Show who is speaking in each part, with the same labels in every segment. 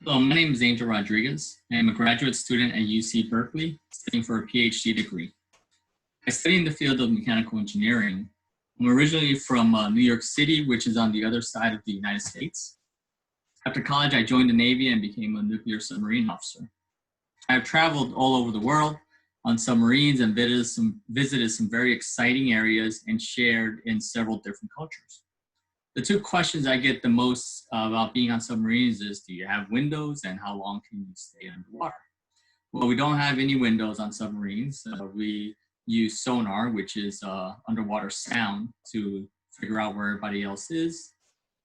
Speaker 1: Hello, my name is Angel Rodriguez. I am a graduate student at UC Berkeley, studying for a PhD degree. I study in the field of mechanical engineering. I'm originally from New York City, which is on the other side of the United States. After college, I joined the Navy and became a nuclear submarine officer. I have traveled all over the world on submarines and visited some very exciting areas and shared in several different cultures. The two questions I get the most about being on submarines is, do you have windows and how long can you stay underwater? Well, we don't have any windows on submarines. We use sonar, which is underwater sound, to figure out where everybody else is.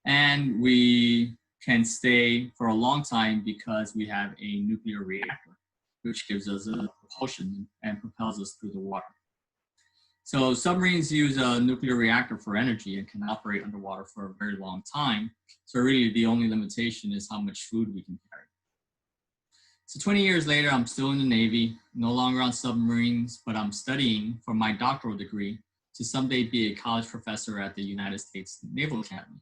Speaker 1: And we can stay for a long time because we have a nuclear reactor, which gives us a propulsion and propels us through the water. So submarines use a nuclear reactor for energy and can operate underwater for a very long time. So really the only limitation is how much food we can carry. So 20 years later, I'm still in the Navy, no longer on submarines, but I'm studying for my doctoral degree to someday be a college professor at the United States Naval Academy,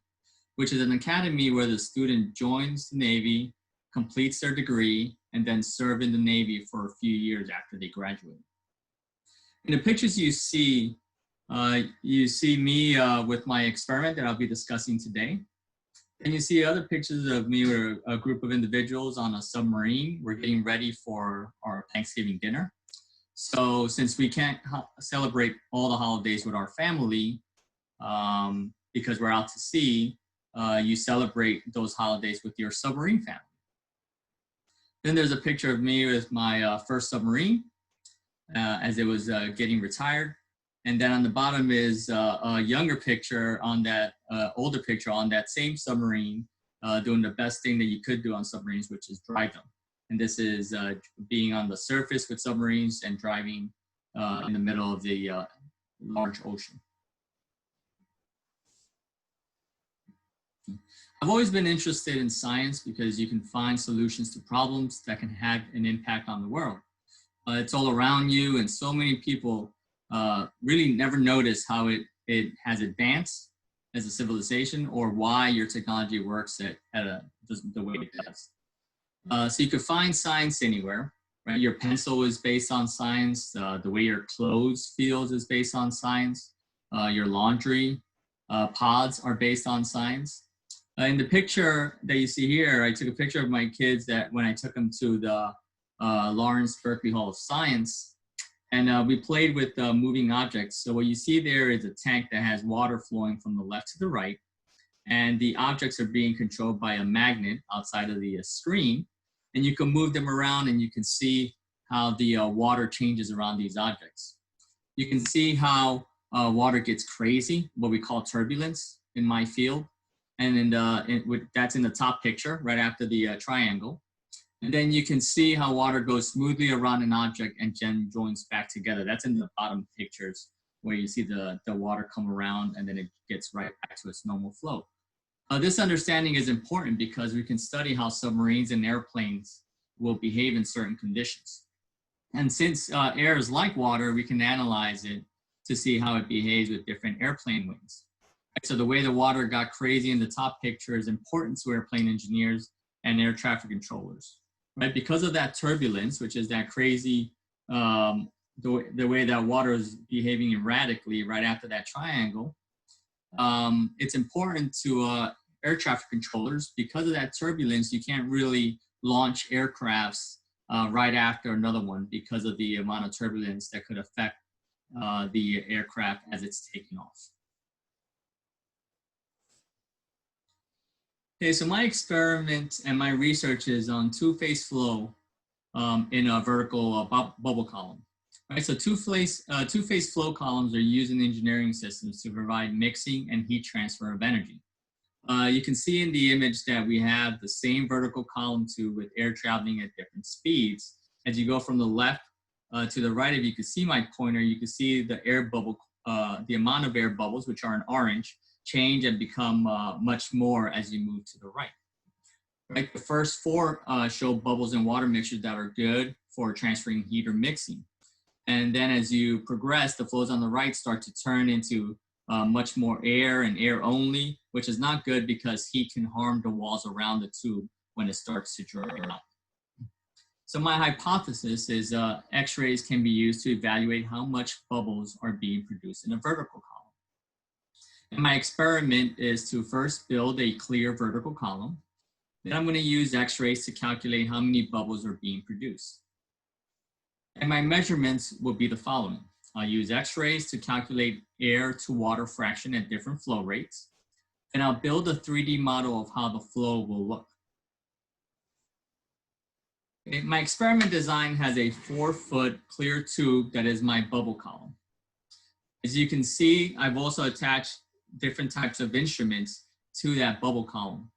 Speaker 1: which is an academy where the student joins the Navy, completes their degree, and then serve in the Navy for a few years after they graduate. In the pictures you see me with my experiment that I'll be discussing today. And you see other pictures of me with a group of individuals on a submarine. We're getting ready for our Thanksgiving dinner. So since we can't celebrate all the holidays with our family because we're out to sea, you celebrate those holidays with your submarine family. Then there's a picture of me with my first submarine. As it was getting retired. And then on the bottom is a younger picture on that, older picture on that same submarine, doing the best thing that you could do on submarines, which is drive them. And this is being on the surface with submarines and driving in the middle of the large ocean. I've always been interested in science because you can find solutions to problems that can have an impact on the world. It's all around you, and so many people really never notice how it has advanced as a civilization or why your technology works the way it does. So you could find science anywhere, right? Your pencil is based on science. The way your clothes feels is based on science. Your laundry pods are based on science. In the picture that you see here, I took a picture of my kids that when I took them to the Lawrence Berkeley Hall of Science, and we played with moving objects. So what you see there is a tank that has water flowing from the left to the right, and the objects are being controlled by a magnet outside of the screen, and you can move them around and you can see how the water changes around these objects. You can see how water gets crazy, what we call turbulence in my field, and that's in the top picture right after the triangle. And then you can see how water goes smoothly around an object and then joins back together. That's in the bottom pictures where you see the water come around and then it gets right back to its normal flow. This understanding is important because we can study how submarines and airplanes will behave in certain conditions. And since air is like water, we can analyze it to see how it behaves with different airplane wings. So the way the water got crazy in the top picture is important to airplane engineers and air traffic controllers. Right, because of that turbulence, which is that crazy, the way that water is behaving erratically right after that triangle, it's important to air traffic controllers. Because of that turbulence, you can't really launch aircrafts right after another one because of the amount of turbulence that could affect the aircraft as it's taking off. Okay, so my experiment and my research is on two-phase flow in a vertical bubble column. Right, so two-phase flow columns are used in engineering systems to provide mixing and heat transfer of energy. You can see in the image that we have the same vertical column tube with air traveling at different speeds. As you go from the left to the right, if you can see my pointer, you can see the air bubble, the amount of air bubbles, which are in orange, change and become much more as you move to the right. Right, the first four show bubbles in water mixtures that are good for transferring heat or mixing. And then as you progress, the flows on the right start to turn into much more air and air only, which is not good because heat can harm the walls around the tube when it starts to dry out. So my hypothesis is X-rays can be used to evaluate how much bubbles are being produced in a vertical column. And my experiment is to first build a clear vertical column. Then I'm going to use X-rays to calculate how many bubbles are being produced. And my measurements will be the following. I'll use X-rays to calculate air to water fraction at different flow rates. And I'll build a 3D model of how the flow will look. Okay, my experiment design has a 4-foot clear tube that is my bubble column. As you can see, I've also attached different types of instruments to that bubble column.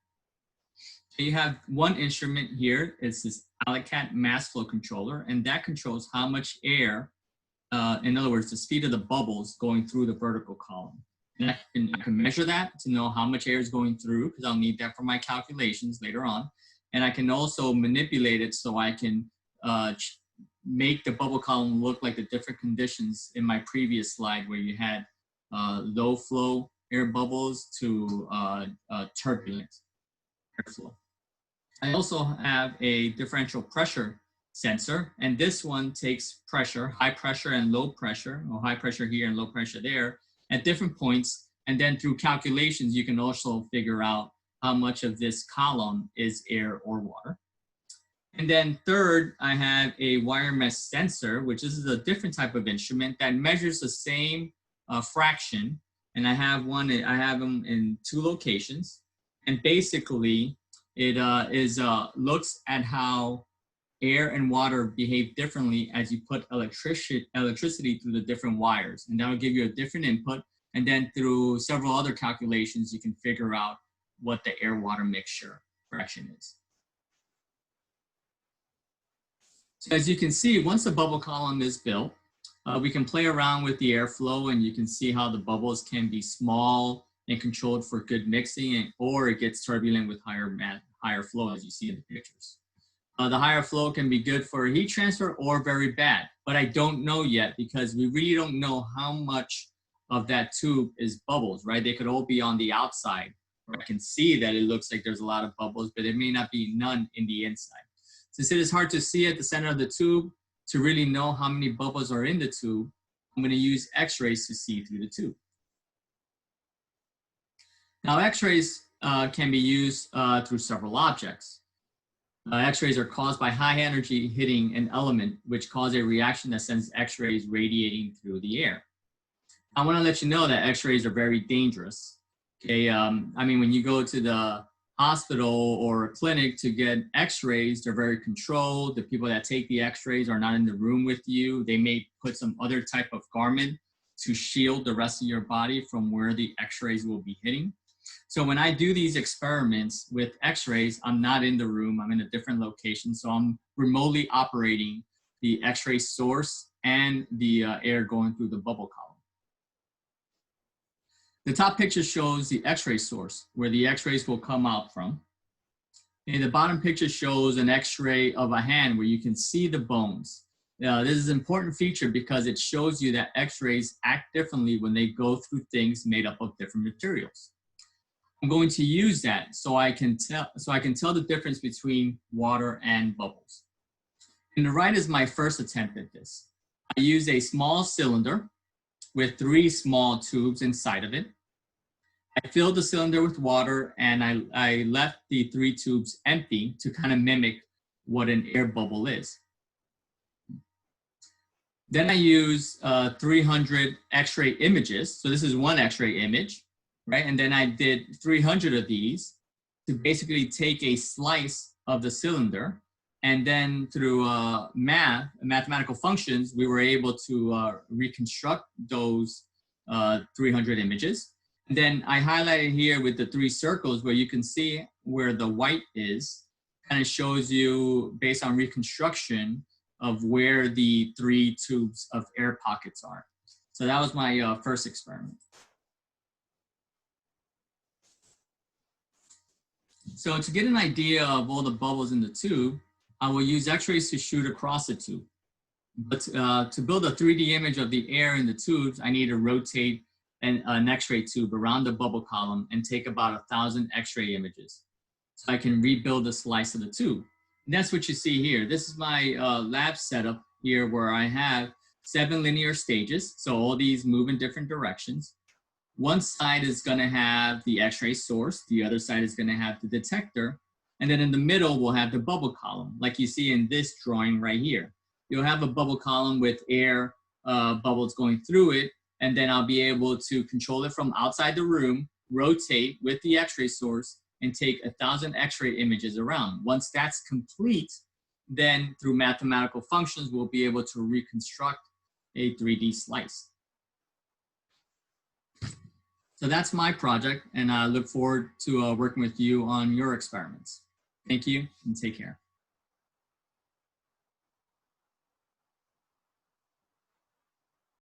Speaker 1: So you have one instrument here, it's this Alicat mass flow controller, and that controls how much air, in other words, the speed of the bubbles going through the vertical column. And I can measure that to know how much air is going through, because I'll need that for my calculations later on. And I can also manipulate it so I can make the bubble column look like the different conditions in my previous slide where you had low flow air bubbles to turbulent airflow. I also have a differential pressure sensor, and this one takes pressure, high pressure and low pressure, or high pressure here and low pressure there, at different points. And then through calculations, you can also figure out how much of this column is air or water. And then third, I have a wire mesh sensor, which is a different type of instrument that measures the same fraction. And I have them in 2 locations. And basically, it looks at how air and water behave differently as you put electricity through the different wires. And that will give you a different input. And then through several other calculations, you can figure out what the air-water mixture fraction is. So as you can see, once the bubble column is built, we can play around with the airflow, and you can see how the bubbles can be small and controlled for good mixing, or it gets turbulent with higher flow, as you see in the pictures. The higher flow can be good for heat transfer or very bad, but I don't know yet because we really don't know how much of that tube is bubbles, right? They could all be on the outside. I can see that it looks like there's a lot of bubbles, but there may not be none in the inside. Since it is hard to see at the center of the tube, to really know how many bubbles are in the tube, I'm going to use X-rays to see through the tube. Now, X-rays can be used through several objects. X-rays are caused by high energy hitting an element, which causes a reaction that sends X-rays radiating through the air. I want to let you know that X-rays are very dangerous. Okay, I mean, when you go to the hospital or a clinic to get X-rays, they're very controlled. The people that take the X-rays are not in the room with you. They may put some other type of garment to shield the rest of your body from where the X-rays will be hitting. So when I do these experiments with X-rays, I'm not in the room, I'm in a different location. So I'm remotely operating the X-ray source and the air going through the bubble column. The top picture shows the X-ray source, where the X-rays will come out from. And the bottom picture shows an X-ray of a hand where you can see the bones. This is an important feature because it shows you that X-rays act differently when they go through things made up of different materials. I'm going to use that so I can tell the difference between water and bubbles. And the right is my first attempt at this. I use a small cylinder with 3 small tubes inside of it. I filled the cylinder with water, and I left the 3 tubes empty to kind of mimic what an air bubble is. Then I use 300 X-ray images. So this is one X-ray image, right? And then I did 300 of these to basically take a slice of the cylinder, and then through mathematical functions, we were able to reconstruct those 300 images. And then I highlighted here with the 3 circles where you can see where the white is, kind of shows you based on reconstruction of where the 3 tubes of air pockets are. So that was my first experiment. So to get an idea of all the bubbles in the tube, I will use X-rays to shoot across the tube. But to build a 3D image of the air in the tubes, I need to rotate an X-ray tube around the bubble column and take about 1,000 X-ray images. so I can rebuild the slice of the tube. And that's what you see here. This is my lab setup here where I have 7 linear stages. So all these move in different directions. One side is going to have the X-ray source. The other side is going to have the detector. And then in the middle, we'll have the bubble column, like you see in this drawing right here. You'll have a bubble column with air bubbles going through it. And then I'll be able to control it from outside the room, rotate with the X-ray source, and take 1,000 X-ray images around. Once that's complete, then through mathematical functions, we'll be able to reconstruct a 3D slice. So that's my project, and I look forward to working with you on your experiments. Thank you, and take care.